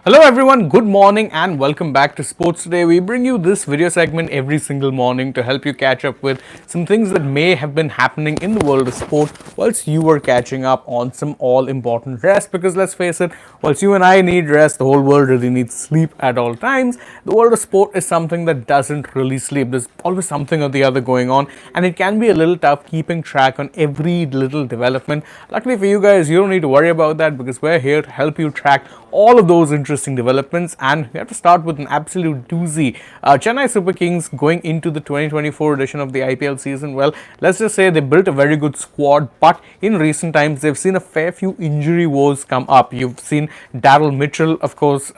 Hello everyone, good morning and welcome back to Sports Today. We bring you this video segment every single morning to help you catch up with some things that may have been happening in the world of sport whilst you were catching up on some all-important rest. Because let's face it, whilst you and I need rest, the whole world really needs sleep at all times. The world of sport is something that doesn't really sleep. There's always something or the other going on and it can be a little tough keeping track on every little development. Luckily for you guys, you don't need to worry about that because we're here to help you track all of those interesting developments, and we have to start with an absolute doozy. Chennai Super Kings going into the 2024 edition of the IPL season. Well, let's just say they built a very good squad, but in recent times they've seen a fair few injury woes come up. You've seen Daryl Mitchell, of course,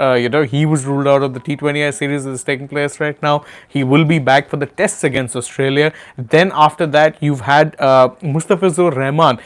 he was ruled out of the T20I series that is taking place right now. He will be back for the tests against Australia. Then after that, you've had Mustafizur Rahman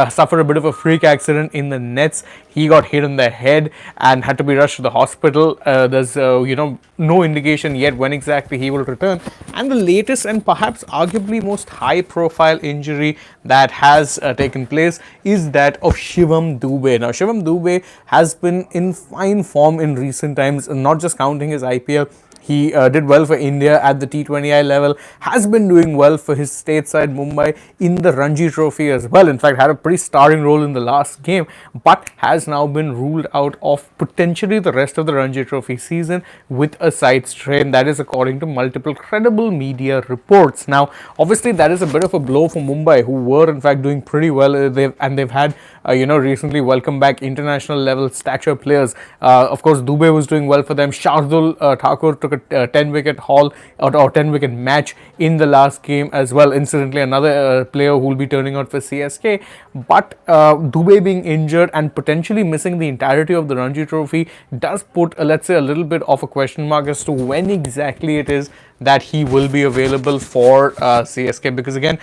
suffer a bit of a freak accident in the nets. He got hit in the head and had to be rushed to the hospital. There's no indication yet when exactly he will return. And the latest and perhaps arguably most high profile injury that has taken place is that of Shivam Dube. Now Shivam Dube has been in fine form in recent times, not just counting his IPL. He did well for India at the T20I level, has been doing well for his stateside Mumbai in the Ranji Trophy as well. In fact, had a pretty starring role in the last game, but has now been ruled out of potentially the rest of the Ranji Trophy season with a side strain. That is according to multiple credible media reports. Now, obviously, that is a bit of a blow for Mumbai, who were in fact doing pretty well. They've had recently welcome back international level stature players. Of course, Dube was doing well for them. Shardul Thakur took a 10-wicket haul or 10-wicket match in the last game as well. Incidentally, another player who will be turning out for CSK. But Dube being injured and potentially missing the entirety of the Ranji Trophy does put, let's say, a little bit of a question mark as to when exactly it is that he will be available for CSK, because again,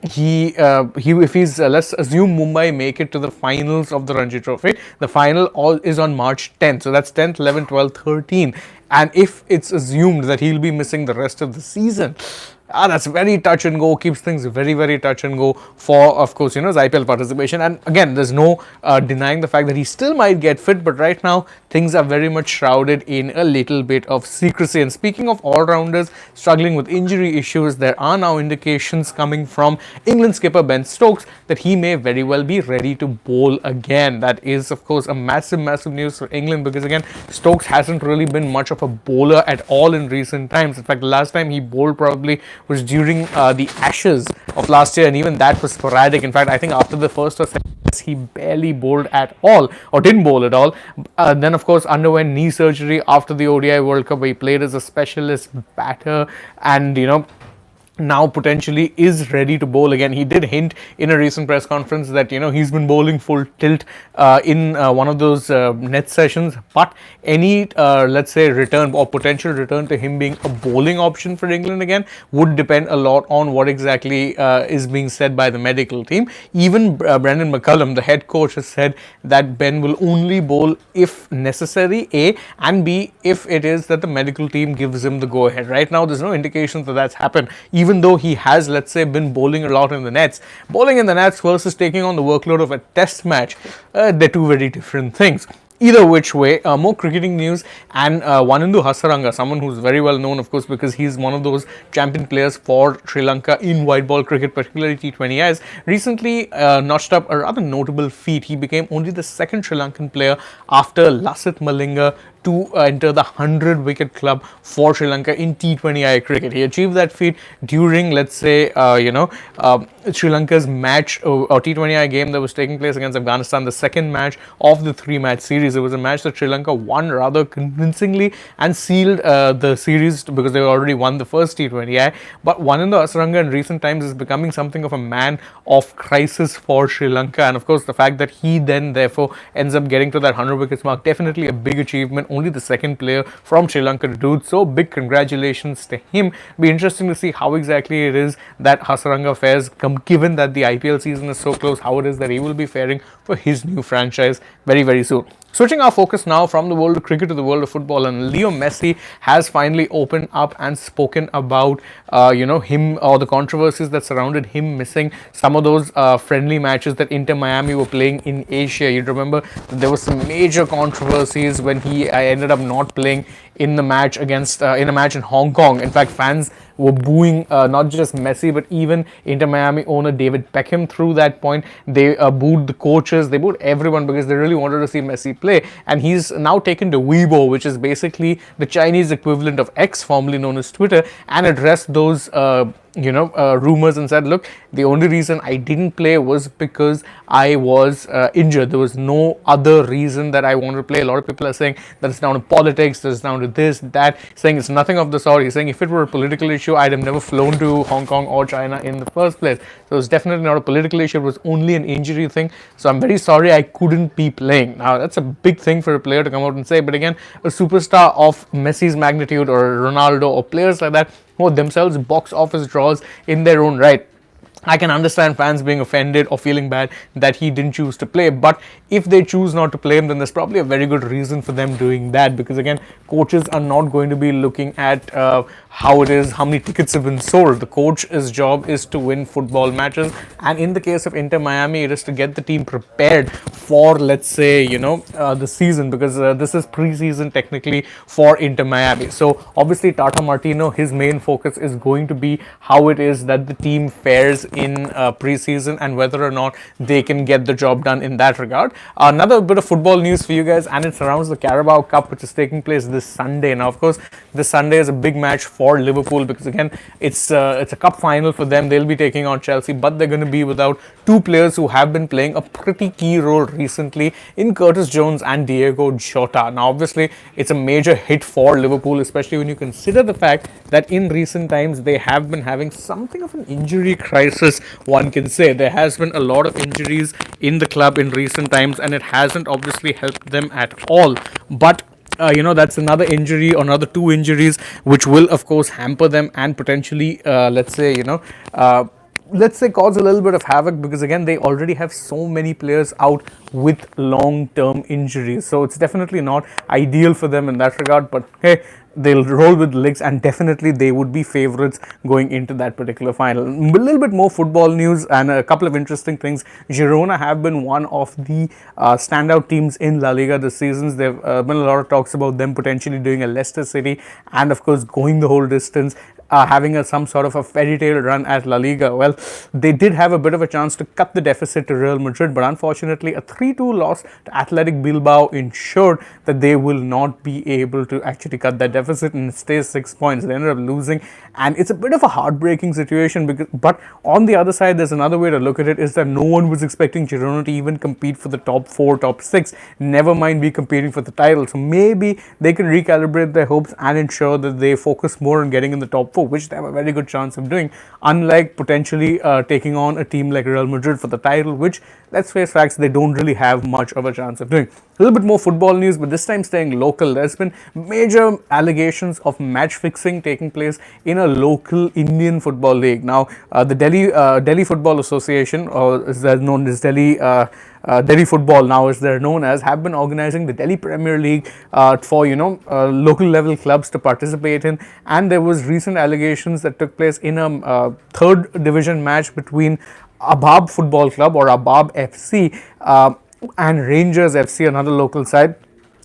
if he's let's assume Mumbai make it to the finals of the Ranji Trophy. The final is on March 10th, so that's 10th, 11th, 12th, 13th, and if it's assumed that he'll be missing the rest of the season, that's very touch and go, keeps things very, very touch and go for, of course, his IPL participation. And again, there's no denying the fact that he still might get fit, but right now things are very much shrouded in a little bit of secrecy. And speaking of all-rounders struggling with injury issues, there are now indications coming from England skipper Ben Stokes that he may very well be ready to bowl again. That is, of course, a massive, massive news for England, because again, Stokes hasn't really been much of a bowler at all in recent times. In fact, the last time he bowled probably was during the Ashes of last year, and even that was sporadic. In fact, I think after the first or second he barely bowled at all, or didn't bowl at all. Then of course underwent knee surgery after the ODI World Cup, where he played as a specialist batter, and now potentially is ready to bowl again. He did hint in a recent press conference that he's been bowling full tilt in one of those net sessions, but any let's say return or potential return to him being a bowling option for England again would depend a lot on what exactly is being said by the medical team. Even Brendan McCullum, the head coach, has said that Ben will only bowl if necessary, A, and B, if it is that the medical team gives him the go ahead. Right now there's no indication that that's happened, even though he has, let's say, been bowling a lot in the nets. Bowling in the nets versus taking on the workload of a test match, they're two very different things. Either which way, more cricketing news, and Wanindu Hasaranga, someone who's very well known, of course, because he's one of those champion players for Sri Lanka in white ball cricket, particularly T20Is, recently notched up a rather notable feat. He became only the second Sri Lankan player after Lasith Malinga to enter the 100-wicket club for Sri Lanka in T20I cricket. He achieved that feat during, let's say, Sri Lanka's match or T20I game that was taking place against Afghanistan, the second match of the 3-match series. It was a match that Sri Lanka won rather convincingly and sealed the series because they already won the first T20I. But Wanindu Hasaranga in recent times is becoming something of a man of crisis for Sri Lanka. And of course, the fact that he then therefore ends up getting to that 100 wickets mark, definitely a big achievement. Only the second player from Sri Lanka to do it. So big congratulations to him. Be interesting to see how exactly it is that Hasaranga fares, given that the IPL season is so close, how it is that he will be faring for his new franchise very, very soon. Switching our focus now from the world of cricket to the world of football, and Leo Messi has finally opened up and spoken about, him or the controversies that surrounded him missing some of those friendly matches that Inter Miami were playing in Asia. You remember that there was some major controversies when he ended up not playing in the match against in a match in Hong Kong. In fact, fans were booing not just Messi but even Inter Miami owner David Beckham through that point. They booed the coaches, they booed everyone because they really wanted to see Messi play. And he's now taken to Weibo, which is basically the Chinese equivalent of X, formerly known as Twitter, and addressed those rumors and said, look, the only reason I didn't play was because I was injured. There was no other reason that I wanted to play. A lot of people are saying that it's down to politics, that it's down to this, that, saying it's nothing of the sort. He's saying if it were a political issue, I'd have never flown to Hong Kong or China in the first place. So it's definitely not a political issue. It was only an injury thing. So I'm very sorry I couldn't be playing. Now, that's a big thing for a player to come out and say. But again, a superstar of Messi's magnitude or Ronaldo or players like that who are themselves box office draws in their own right, I can understand fans being offended or feeling bad that he didn't choose to play. But if they choose not to play him, then there's probably a very good reason for them doing that. Because again, coaches are not going to be looking at how it is, how many tickets have been sold. The coach's job is to win football matches. And in the case of Inter Miami, it is to get the team prepared for, let's say, the season. Because this is pre-season technically for Inter Miami. So obviously, Tata Martino, his main focus is going to be how it is that the team fares in pre-season and whether or not they can get the job done in that regard. Another bit of football news for you guys, and it surrounds the Carabao Cup, which is taking place this Sunday. Now, of course, this Sunday is a big match for Liverpool because again, it's a cup final for them. They'll be taking on Chelsea, but they're going to be without two players who have been playing a pretty key role recently in Curtis Jones and Diego Jota. Now, obviously, it's a major hit for Liverpool, especially when you consider the fact that in recent times they have been having something of an injury crisis. One can say there has been a lot of injuries in the club in recent times, and it hasn't obviously helped them at all. But that's another injury or another two injuries which will of course hamper them and potentially let's say cause a little bit of havoc, because again they already have so many players out with long-term injuries. So it's definitely not ideal for them in that regard, but hey, they'll roll with legs, and definitely they would be favorites going into that particular final. A little bit more football news and a couple of interesting things. Girona have been one of the standout teams in La Liga this season. There have been a lot of talks about them potentially doing a Leicester City and of course going the whole distance, having some sort of a fairy tale run at La Liga. Well, they did have a bit of a chance to cut the deficit to Real Madrid, but unfortunately a 3-2 loss to Athletic Bilbao ensured that they will not be able to actually cut that deficit and stay 6 points. They ended up losing, and it's a bit of a heartbreaking situation. But on the other side, there's another way to look at it, is that no one was expecting Girona to even compete for the top 4, top 6, never mind be competing for the title. So maybe they can recalibrate their hopes and ensure that they focus more on getting in the top 4, which they have a very good chance of doing, unlike potentially taking on a team like Real Madrid for the title, which, let's face facts, they don't really have much of a chance of doing. A little bit more football news, but this time staying local. There's been major allegations of match fixing taking place in a local Indian football league. Now, the Delhi Football Association, or is that known as Delhi Football now as they're known as, have been organizing the Delhi Premier League for local level clubs to participate in. And there was recent allegations that took place in a third division match between Abab Football Club, or Abab FC, and Rangers FC, another local side.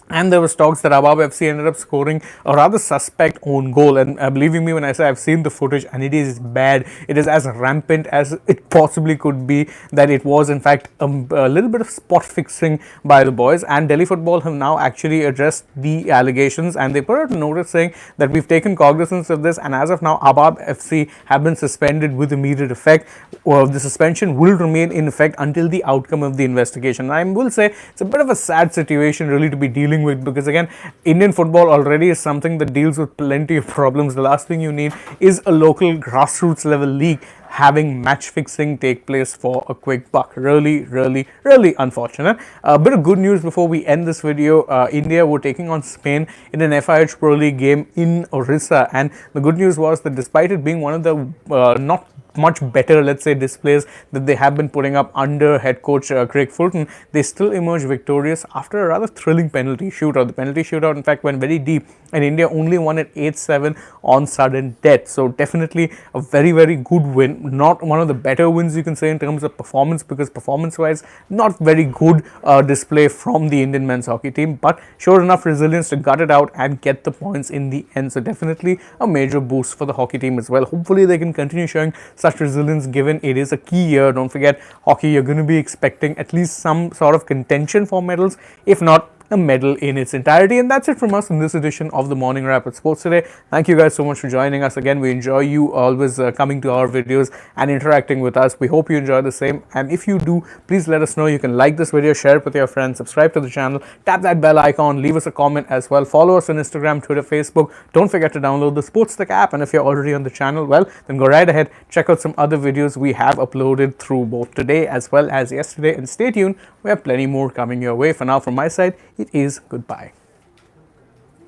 And there was talks that Abab FC ended up scoring a rather suspect own goal. And believing me when I say I've seen the footage, and it is bad. It is as rampant as it possibly could be, that it was in fact a little bit of spot fixing by the boys. And Delhi Football have now actually addressed the allegations, and they put out a notice saying that we've taken cognizance of this, and as of now Abab FC have been suspended with immediate effect. The suspension will remain in effect until the outcome of the investigation. I will say it's a bit of a sad situation really to be dealing with, because again, Indian football already is something that deals with plenty of problems. The last thing you need is a local grassroots level league having match fixing take place for a quick buck. Really, really, really unfortunate. A bit of good news before we end this video. India were taking on Spain in an FIH Pro League game in Orissa, and the good news was that despite it being one of the not much better, let's say, displays that they have been putting up under head coach Craig Fulton, they still emerged victorious after a rather thrilling penalty shootout. The penalty shootout, in fact, went very deep, and India only won it 8-7 on sudden death. So definitely a very, very good win. Not one of the better wins you can say in terms of performance, because performance-wise, not very good display from the Indian men's hockey team, but sure enough resilience to gut it out and get the points in the end. So definitely a major boost for the hockey team as well. Hopefully they can continue showing such resilience, given it is a key year. Don't forget, hockey, you're going to be expecting at least some sort of contention for medals, if not a medal in its entirety. And that's it from us in this edition of the Morning Wrap with Sports Today. Thank you guys so much for joining us again. We enjoy you always coming to our videos and interacting with us. We hope you enjoy the same, and if you do, please let us know. You can like this video, share it with your friends, subscribe to the channel, tap that bell icon, leave us a comment as well. Follow us on Instagram, Twitter, Facebook. Don't forget to download the SportsTech app, and if you're already on the channel, well, then go right ahead, check out some other videos we have uploaded through both today as well as yesterday, and stay tuned, we have plenty more coming your way. For now, from my side, it is goodbye.